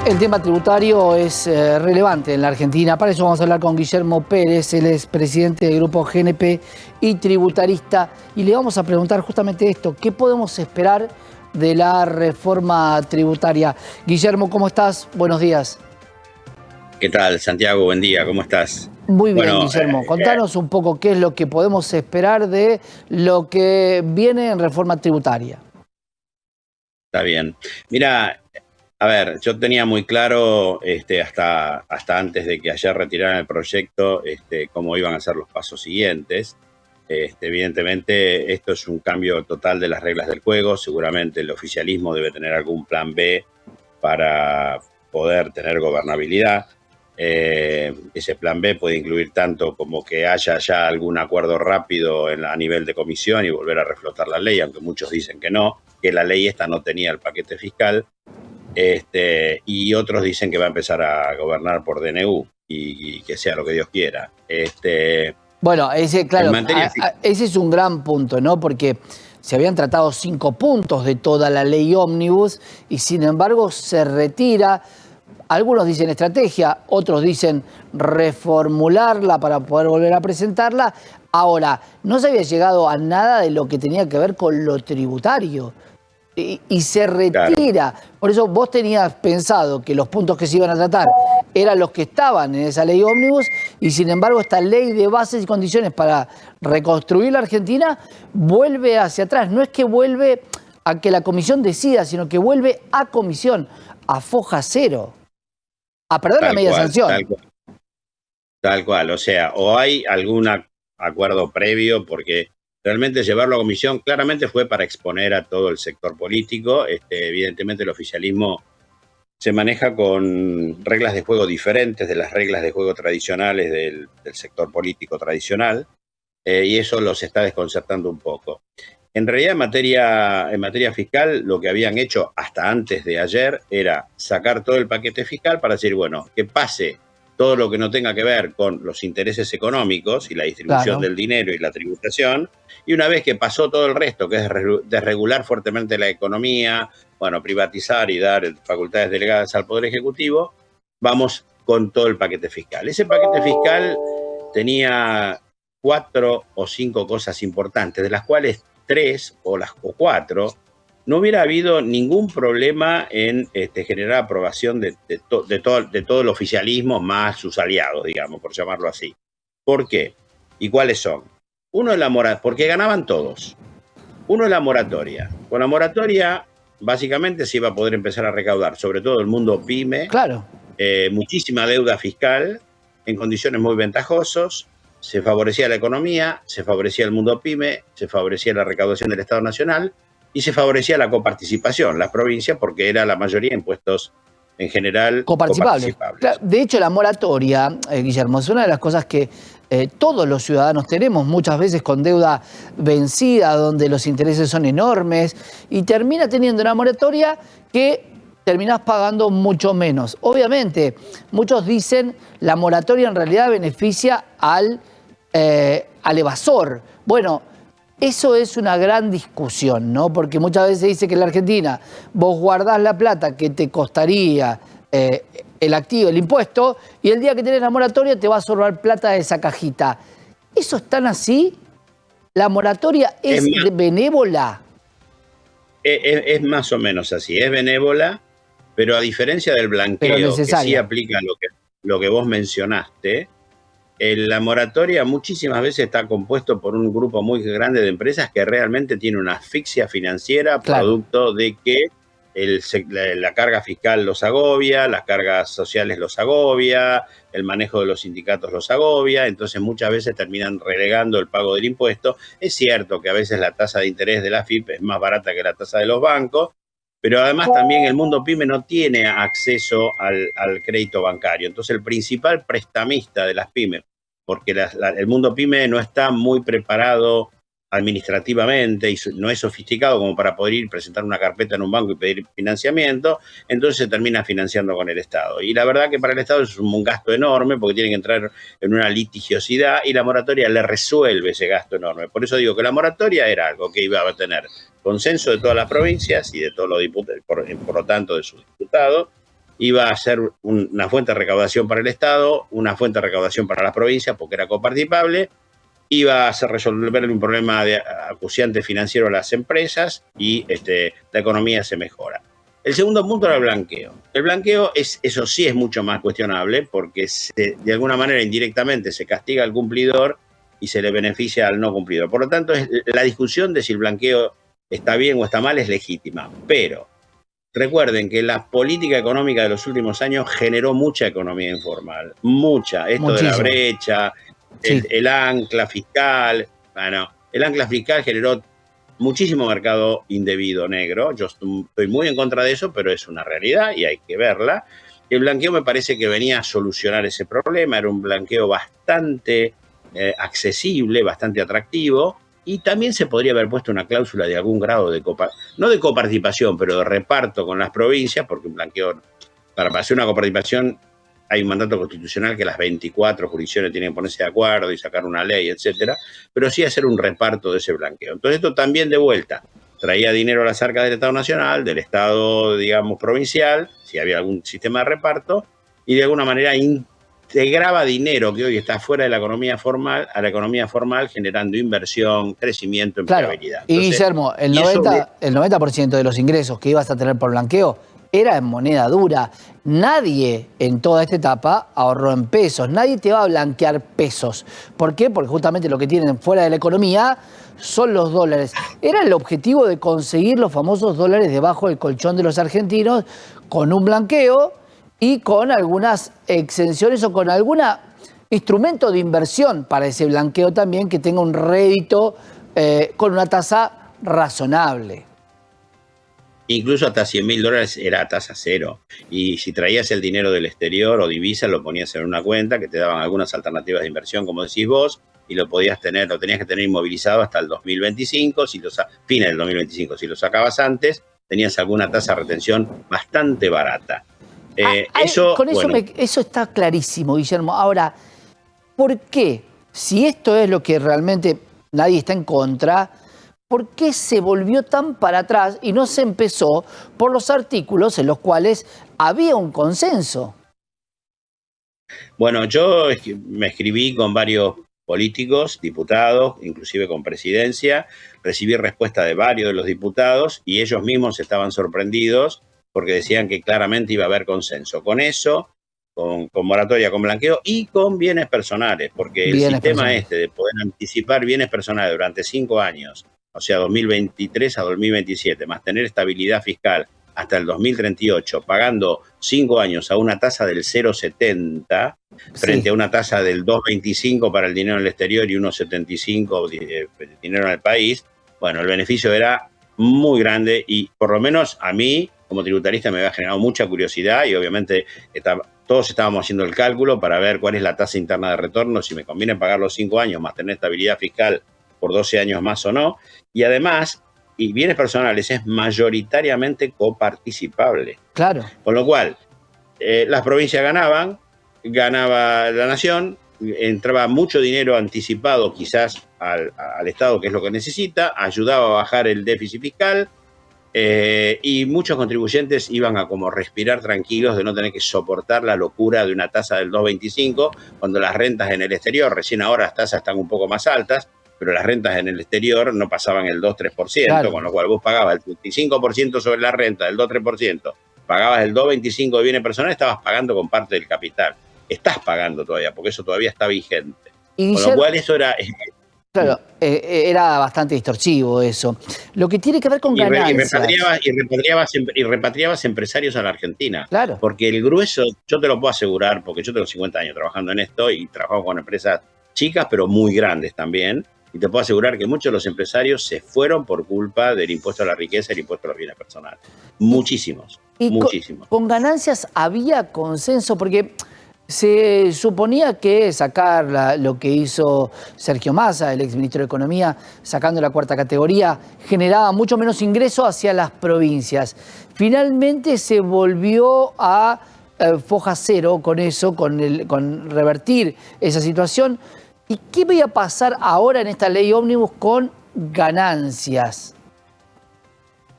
El tema tributario es relevante en la Argentina. Para eso vamos a hablar con Guillermo Pérez, él es presidente del grupo GNP y tributarista. Y le vamos a preguntar justamente esto, ¿qué podemos esperar de la reforma tributaria? Guillermo, ¿cómo estás? Buenos días. ¿Qué tal, Santiago? Buen día, ¿cómo estás? Muy bien, Guillermo. Contanos un poco qué es lo que podemos esperar de lo que viene en reforma tributaria. Está bien. Mira, a ver, yo tenía muy claro hasta antes de que ayer retiraran el proyecto cómo iban a ser los pasos siguientes. Evidentemente, esto es un cambio total de las reglas del juego. Seguramente el oficialismo debe tener algún plan B para poder tener gobernabilidad. Ese plan B puede incluir tanto como que haya ya algún acuerdo rápido a nivel de comisión y volver a reflotar la ley, aunque muchos dicen que no, que la ley esta no tenía el paquete fiscal, y otros dicen que va a empezar a gobernar por DNU y que sea lo que Dios quiera. Bueno, claro, ese es un gran punto, ¿no? Porque se habían tratado 5 puntos de toda la ley ómnibus y sin embargo se retira. Algunos dicen estrategia, otros dicen reformularla para poder volver a presentarla. Ahora, no se había llegado a nada de lo que tenía que ver con lo tributario. Y se retira. Claro. Por eso vos tenías pensado que los puntos que se iban a tratar eran los que estaban en esa ley ómnibus y sin embargo esta ley de bases y condiciones para reconstruir la Argentina vuelve hacia atrás. No es que vuelve a que la comisión decida, sino que vuelve a comisión, a foja cero. A perder la media sanción. Tal cual, o sea, o hay algún acuerdo previo, porque realmente llevarlo a comisión claramente fue para exponer a todo el sector político. Evidentemente el oficialismo se maneja con reglas de juego diferentes de las reglas de juego tradicionales del sector político tradicional, y eso los está desconcertando un poco. En realidad, en materia fiscal, lo que habían hecho hasta antes de ayer era sacar todo el paquete fiscal para decir, bueno, que pase todo lo que no tenga que ver con los intereses económicos y la distribución del dinero y la tributación, y una vez que pasó todo el resto, que es desregular fuertemente la economía, bueno, privatizar y dar facultades delegadas al Poder Ejecutivo, vamos con todo el paquete fiscal. Ese paquete fiscal tenía 4 o 5 cosas importantes, de las cuales 3 o 4, no hubiera habido ningún problema en generar aprobación de todo el oficialismo más sus aliados, digamos, por llamarlo así. ¿Por qué? ¿Y cuáles son? Uno es la moratoria, porque ganaban todos. Uno es la moratoria. Con la moratoria, básicamente se iba a poder empezar a recaudar, sobre todo el mundo pyme, muchísima deuda fiscal en condiciones muy ventajosas. Se favorecía la economía, se favorecía el mundo pyme, se favorecía la recaudación del Estado Nacional y se favorecía la coparticipación, las provincias, porque era la mayoría impuestos en general coparticipables. De hecho, la moratoria, Guillermo, es una de las cosas que todos los ciudadanos tenemos, muchas veces con deuda vencida, donde los intereses son enormes, y termina teniendo una moratoria que terminás pagando mucho menos. Obviamente, muchos dicen la moratoria en realidad beneficia al evasor. Bueno, eso es una gran discusión, ¿no? Porque muchas veces se dice que en la Argentina vos guardás la plata que te costaría el activo, el impuesto, y el día que tenés la moratoria te vas a ahorrar plata de esa cajita. ¿Eso es tan así? ¿La moratoria es benévola? Es más o menos así, es benévola, pero a diferencia del blanqueo, que sí aplica lo que vos mencionaste, la moratoria muchísimas veces está compuesto por un grupo muy grande de empresas que realmente tiene una asfixia financiera producto de que la carga fiscal los agobia, las cargas sociales los agobia, el manejo de los sindicatos los agobia, entonces muchas veces terminan relegando el pago del impuesto. Es cierto que a veces la tasa de interés de la AFIP es más barata que la tasa de los bancos, pero además también el mundo pyme no tiene acceso al crédito bancario. Entonces el principal prestamista de las pymes, porque el mundo pyme no está muy preparado administrativamente y no es sofisticado como para poder ir presentar una carpeta en un banco y pedir financiamiento, entonces se termina financiando con el Estado. Y la verdad que para el Estado es un gasto enorme porque tiene que entrar en una litigiosidad y la moratoria le resuelve ese gasto enorme. Por eso digo que la moratoria era algo que iba a tener consenso de todas las provincias y de todos los diputados, por lo tanto de sus diputados, iba a ser una fuente de recaudación para el Estado, una fuente de recaudación para las provincias, porque era coparticipable, iba a resolver un problema de acuciante financiero a las empresas y la economía se mejora. El segundo punto era el blanqueo. El blanqueo, eso sí es mucho más cuestionable porque de alguna manera indirectamente se castiga al cumplidor y se le beneficia al no cumplidor. Por lo tanto, la discusión de si el blanqueo está bien o está mal es legítima, pero recuerden que la política económica de los últimos años generó mucha economía informal, mucha. Esto de la brecha, el ancla fiscal. Bueno, el ancla fiscal generó muchísimo mercado indebido negro. Yo estoy muy en contra de eso, pero es una realidad y hay que verla. El blanqueo me parece que venía a solucionar ese problema. Era un blanqueo bastante accesible, bastante atractivo. Y también se podría haber puesto una cláusula de algún grado de no de coparticipación, pero de reparto con las provincias, porque un blanqueo, para hacer una coparticipación, hay un mandato constitucional que las 24 jurisdicciones tienen que ponerse de acuerdo y sacar una ley, etcétera, pero sí hacer un reparto de ese blanqueo. Entonces esto también de vuelta traía dinero a las arcas del Estado Nacional, del Estado, digamos, provincial, si había algún sistema de reparto, y de alguna manera integraba dinero que hoy está fuera de la economía formal a la economía formal, generando inversión, crecimiento, empleabilidad. Claro. Y Guillermo, el 90% de los ingresos que ibas a tener por blanqueo era en moneda dura. Nadie en toda esta etapa ahorró en pesos. Nadie te va a blanquear pesos. ¿Por qué? Porque justamente lo que tienen fuera de la economía son los dólares. Era el objetivo de conseguir los famosos dólares debajo del colchón de los argentinos con un blanqueo y con algunas exenciones o con algún instrumento de inversión para ese blanqueo también que tenga un rédito con una tasa razonable. Incluso hasta $100.000 era tasa cero. Y si traías el dinero del exterior o divisas, lo ponías en una cuenta que te daban algunas alternativas de inversión, como decís vos, y lo tenías que tener inmovilizado hasta el 2025, fines del 2025. Si lo sacabas antes, tenías alguna tasa de retención bastante barata. Eso está clarísimo, Guillermo. Ahora, ¿por qué? Si esto es lo que realmente nadie está en contra, ¿por qué se volvió tan para atrás y no se empezó por los artículos en los cuales había un consenso? Bueno, yo me escribí con varios políticos, diputados, inclusive con presidencia, recibí respuesta de varios de los diputados y ellos mismos estaban sorprendidos porque decían que claramente iba a haber consenso con eso, con moratoria, con blanqueo y con bienes personales, porque el sistema de poder anticipar bienes personales durante 5 años, o sea, 2023 a 2027, más tener estabilidad fiscal hasta el 2038, pagando 5 años a una tasa del 0,70 frente a una tasa del 2,25 para el dinero en el exterior y 1,75 dinero en el país, bueno, el beneficio era muy grande y por lo menos a mí, como tributarista, me había generado mucha curiosidad y obviamente todos estábamos haciendo el cálculo para ver cuál es la tasa interna de retorno, si me conviene pagar los 5 años más tener estabilidad fiscal por 12 años más o no. Y además, y bienes personales es mayoritariamente coparticipable. Claro. Con lo cual, las provincias ganaba la nación, entraba mucho dinero anticipado quizás al Estado, que es lo que necesita, ayudaba a bajar el déficit fiscal, y muchos contribuyentes iban a como respirar tranquilos de no tener que soportar la locura de una tasa del 2,25 cuando las rentas en el exterior, recién ahora las tasas están un poco más altas, pero las rentas en el exterior no pasaban el 2-3%, claro. Con lo cual vos pagabas el 25% sobre la renta, del 2-3%, pagabas el 2,25 de bienes personales, estabas pagando con parte del capital. Estás pagando todavía, porque eso todavía está vigente. Con lo cual eso era... Claro, era bastante distorsivo eso. Lo que tiene que ver con ganancias. Y repatriabas empresarios a la Argentina. Claro. Porque el grueso, yo te lo puedo asegurar, porque yo tengo 50 años trabajando en esto y trabajo con empresas chicas, pero muy grandes también. Y te puedo asegurar que muchos de los empresarios se fueron por culpa del impuesto a la riqueza y el impuesto a los bienes personales. Muchísimos, muchísimos. Con ganancias había consenso, porque se suponía que sacar lo que hizo Sergio Massa, el exministro de Economía, sacando la cuarta categoría, generaba mucho menos ingreso hacia las provincias. Finalmente se volvió a foja cero con eso, con revertir esa situación. ¿Y qué voy a pasar ahora en esta ley ómnibus con ganancias?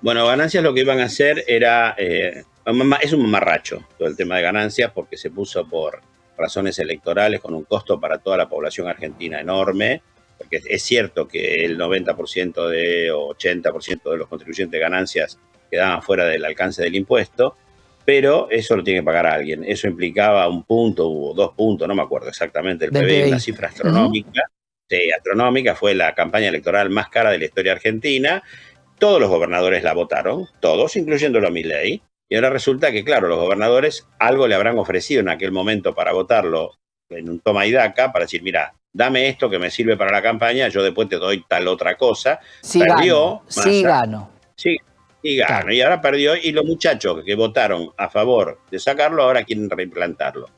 Bueno, ganancias lo que iban a hacer era, es un mamarracho todo el tema de ganancias, porque se puso por razones electorales con un costo para toda la población argentina enorme, porque es cierto que el 90% o 80% de los contribuyentes de ganancias quedaban fuera del alcance del impuesto, pero eso lo tiene que pagar alguien. Eso implicaba 1 punto o 2 puntos, no me acuerdo exactamente, el PBI, una cifra astronómica. Sí, astronómica, fue la campaña electoral más cara de la historia argentina. Todos los gobernadores la votaron, todos, incluyéndolo a Milei. Y ahora resulta que, claro, los gobernadores algo le habrán ofrecido en aquel momento para votarlo en un toma y daca, para decir, mira, dame esto que me sirve para la campaña, yo después te doy tal otra cosa. Sí, perdió. Sí, gano. Sí, y gano. Claro. Y ahora perdió, y los muchachos que votaron a favor de sacarlo ahora quieren reimplantarlo.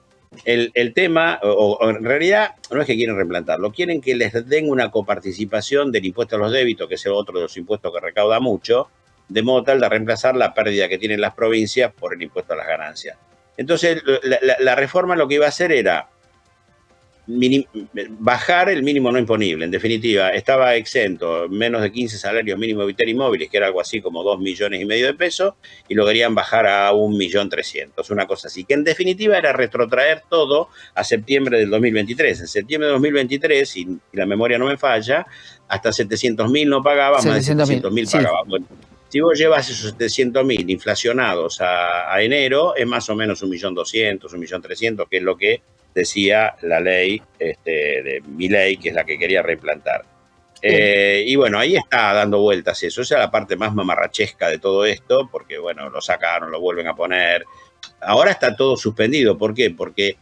El tema, o en realidad no es que quieren reimplantarlo, quieren que les den una coparticipación del impuesto a los débitos, que es otro de los impuestos que recauda mucho, de modo tal de reemplazar la pérdida que tienen las provincias por el impuesto a las ganancias. Entonces, la reforma lo que iba a hacer era bajar el mínimo no imponible. En definitiva, estaba exento menos de 15 salarios mínimos vitales y móviles, que era algo así como 2,5 millones de pesos, y lo querían bajar a 1.300.000, una cosa así, que en definitiva era retrotraer todo a septiembre del 2023. En septiembre de 2023, si la memoria no me falla, hasta 700.000 no pagaba, más de 700.000 pagaba. Sí. Bueno, si vos llevas esos 700.000 inflacionados a enero, es más o menos 1.200.000, 1.300.000, que es lo que decía la ley de Milei, que es la que quería reimplantar. Y bueno, ahí está dando vueltas eso. Esa es la parte más mamarrachesca de todo esto, porque bueno, lo sacaron, lo vuelven a poner. Ahora está todo suspendido. ¿Por qué? Porque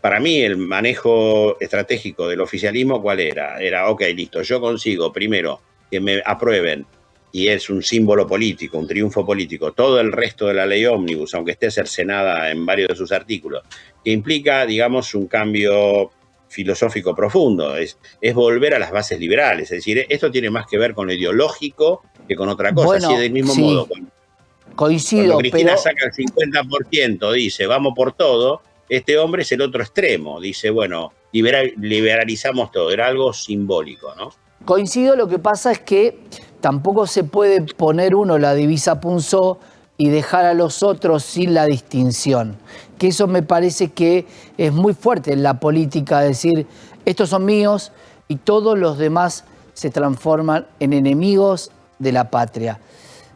para mí el manejo estratégico del oficialismo, ¿cuál era? Era, ok, listo, yo consigo primero que me aprueben, y es un símbolo político, un triunfo político, todo el resto de la ley ómnibus, aunque esté cercenada en varios de sus artículos, que implica, digamos, un cambio filosófico profundo, es volver a las bases liberales, es decir, esto tiene más que ver con lo ideológico que con otra cosa. Bueno, así del mismo modo, coincido, cuando Cristina saca el 50%, dice, vamos por todo, este hombre es el otro extremo, dice, bueno, liberalizamos todo, era algo simbólico, ¿no? Coincido, lo que pasa es que tampoco se puede poner uno la divisa punzó y dejar a los otros sin la distinción. Que eso me parece que es muy fuerte en la política, decir, estos son míos y todos los demás se transforman en enemigos de la patria.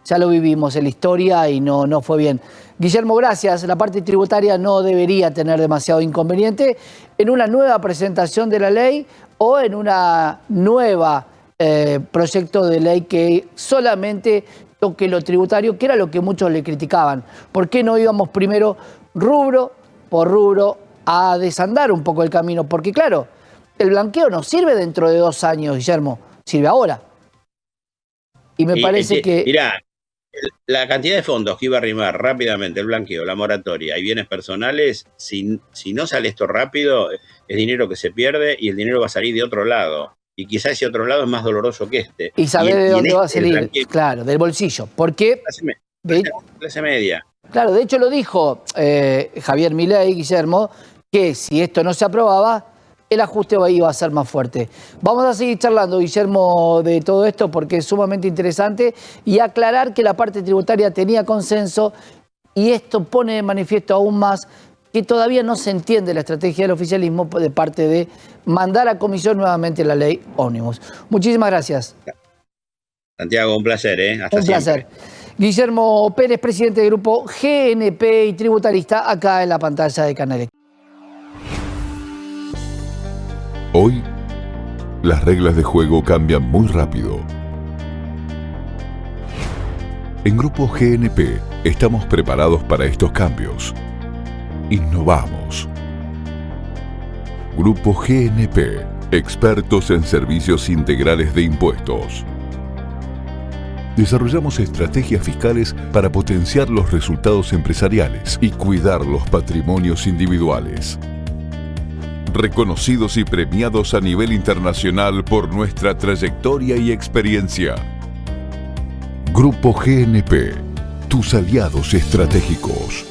Ya lo vivimos en la historia y no fue bien. Guillermo, gracias. La parte tributaria no debería tener demasiado inconveniente en una nueva presentación de la ley o en una nueva proyecto de ley que solamente toque lo tributario, que era lo que muchos le criticaban. ¿Por qué no íbamos primero rubro por rubro a desandar un poco el camino? Porque claro, el blanqueo no sirve dentro de 2 años, Guillermo, sirve ahora. Y me parece que... Mirá, la cantidad de fondos que iba a arrimar rápidamente el blanqueo, la moratoria y bienes personales, si no sale esto rápido, es dinero que se pierde y el dinero va a salir de otro lado. Y quizás ese otro lado es más doloroso que este. Y saber de dónde va a salir, claro, del bolsillo. Porque... Clase media. Claro, de hecho lo dijo Javier Milei, Guillermo, que si esto no se aprobaba, el ajuste iba a ser más fuerte. Vamos a seguir charlando, Guillermo, de todo esto porque es sumamente interesante y aclarar que la parte tributaria tenía consenso y esto pone de manifiesto aún más que todavía no se entiende la estrategia del oficialismo de parte de mandar a comisión nuevamente la ley ómnibus. Muchísimas gracias. Santiago, un placer, Hasta un placer. Guillermo Pérez, presidente del grupo GNP y tributarista, acá en la pantalla de Canal. Hoy, las reglas de juego cambian muy rápido. En Grupo GNP estamos preparados para estos cambios. Innovamos. Grupo GNP, expertos en servicios integrales de impuestos. Desarrollamos estrategias fiscales para potenciar los resultados empresariales y cuidar los patrimonios individuales. Reconocidos y premiados a nivel internacional por nuestra trayectoria y experiencia. Grupo GNP, tus aliados estratégicos.